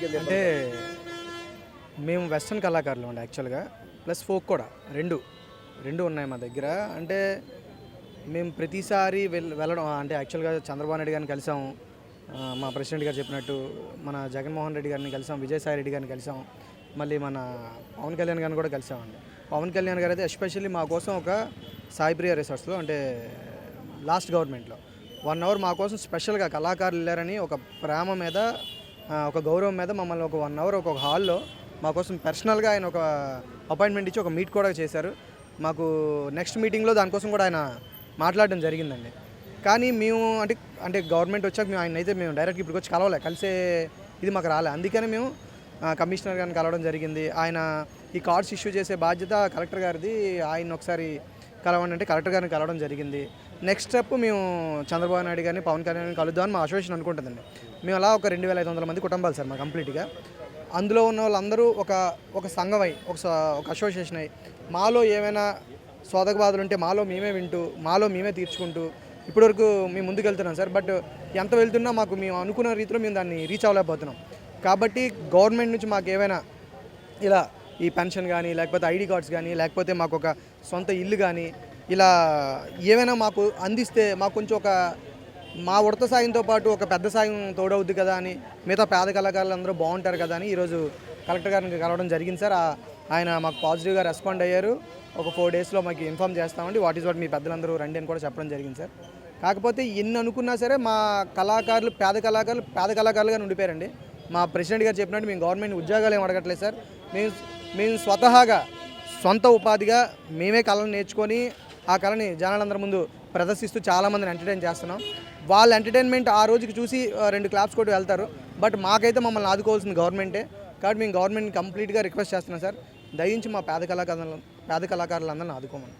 జరిగింది? అంటే మేము వెస్ట్రన్ కళాకారులు అండి యాక్చువల్గా, ప్లస్ ఫోక్ కూడా రెండు రెండు ఉన్నాయి మా దగ్గర. అంటే మేము ప్రతిసారి వెళ్ళడం అంటే యాక్చువల్గా చంద్రబాబు నాయుడు గారిని కలిసాము, మా ప్రెసిడెంట్ గారు చెప్పినట్టు మన జగన్మోహన్ రెడ్డి గారిని కలిసాం, విజయసాయి రెడ్డి గారిని కలిసాం, మళ్ళీ మన పవన్ కళ్యాణ్ గారిని కూడా కలిసామండి. పవన్ కళ్యాణ్ గారు అయితే ఎస్పెషల్లీ మా కోసం ఒక సాయిప్రియ రిసార్ట్స్లో అంటే లాస్ట్ గవర్నమెంట్లో 1 అవర్ మా కోసం స్పెషల్గా కళాకారులు వెళ్ళారని ఒక ప్రేమ మీద ఒక గౌరవం మీద మమ్మల్ని ఒక 1 అవర్ ఒక హాల్లో మా కోసం పర్సనల్గా ఆయన ఒక అపాయింట్మెంట్ ఇచ్చి ఒక మీట్ కూడా చేశారు. మాకు నెక్స్ట్ మీటింగ్లో దానికోసం కూడా ఆయన మాట్లాడడం జరిగిందండి. కానీ మేము అంటే అంటే గవర్నమెంట్ వచ్చాక మేము ఆయన అయితే మేము డైరెక్ట్ ఇప్పటికి వచ్చి కలవలే, కలిసే ఇది మాకు రాలే. అందుకని మేము కమిషనర్ గారిని కలవడం జరిగింది. ఆయన ఈ కార్డ్స్ ఇష్యూ చేసే బాధ్యత కలెక్టర్ గారిది, ఆయన ఒకసారి కలవండి అంటే కలెక్టర్ గారిని కలవడం జరిగింది. నెక్స్ట్ స్టెప్ మేము చంద్రబాబు నాయుడు గారిని పవన్ కళ్యాణ్ కలుద్దామని మా అసోసియేషన్ అనుకుంటుందండి. మేము అలా ఒక 2500 మంది కుటుంబాలు సార్ మా కంప్లీట్గా. అందులో ఉన్న వాళ్ళందరూ ఒక సంఘమై ఒక అసోసియేషన్ అయ్యి మాలో ఏమైనా శోధక బాధలు ఉంటే మాలో మేమే వింటూ మాలో మేమే తీర్చుకుంటూ ఇప్పటివరకు మేము ముందుకు వెళ్తున్నాం సార్. బట్ ఎంత వెళ్తున్నా మాకు మేము అనుకున్న రీతిలో మేము దాన్ని రీచ్ అవ్వలేకపోతున్నాం. కాబట్టి గవర్నమెంట్ నుంచి మాకు ఏమైనా ఇలా ఈ పెన్షన్ కానీ లేకపోతే ఐడి కార్డ్స్ కానీ లేకపోతే మాకు ఒక సొంత ఇల్లు కానీ ఇలా ఏమైనా మాకు అందిస్తే మాకు కొంచెం ఒక మా ఉడత సాయంతో పాటు ఒక పెద్ద సాయం తోడవుద్ది కదా అని, మిగతా పేద కళాకారులు అందరూ బాగుంటారు కదా అని ఈరోజు కలెక్టర్ గారిని కలవడం జరిగింది సార్. ఆయన మాకు పాజిటివ్గా రెస్పాండ్ అయ్యారు. ఒక 4 డేస్లో మాకు ఇన్ఫామ్ చేస్తామండి, వాట్ ఈస్ వాట్ మీ పెద్దలందరూ రండి అని కూడా చెప్పడం జరిగింది సార్. కాకపోతే ఎన్ని అనుకున్నా సరే మా కళాకారులు పేద కళాకారులుగా ఉండిపోయారండి. మా ప్రెసిడెంట్ గారు చెప్పినట్టు మేము గవర్నమెంట్ ఉద్యోగాలు ఏం అడగట్లేదు సార్. మేము స్వతహాగా సొంత ఉపాధిగా మేమే కళను నేర్చుకొని ఆ కళని జనాలందరి ముందు ప్రదర్శిస్తూ చాలామందిని ఎంటర్టైన్ చేస్తున్నాం. వాళ్ళ ఎంటర్టైన్మెంట్ ఆ రోజుకి చూసి 2 క్లాప్స్ కొట్టి వెళ్తారు. బట్ మాకైతే మమ్మల్ని ఆదుకోవాల్సింది గవర్నమెంటే. కాబట్టి మేము గవర్నమెంట్ని కంప్లీట్గా రిక్వెస్ట్ చేస్తున్నాం సార్, దయించి మా పేద కళాకారులందరిని ఆదుకోమని.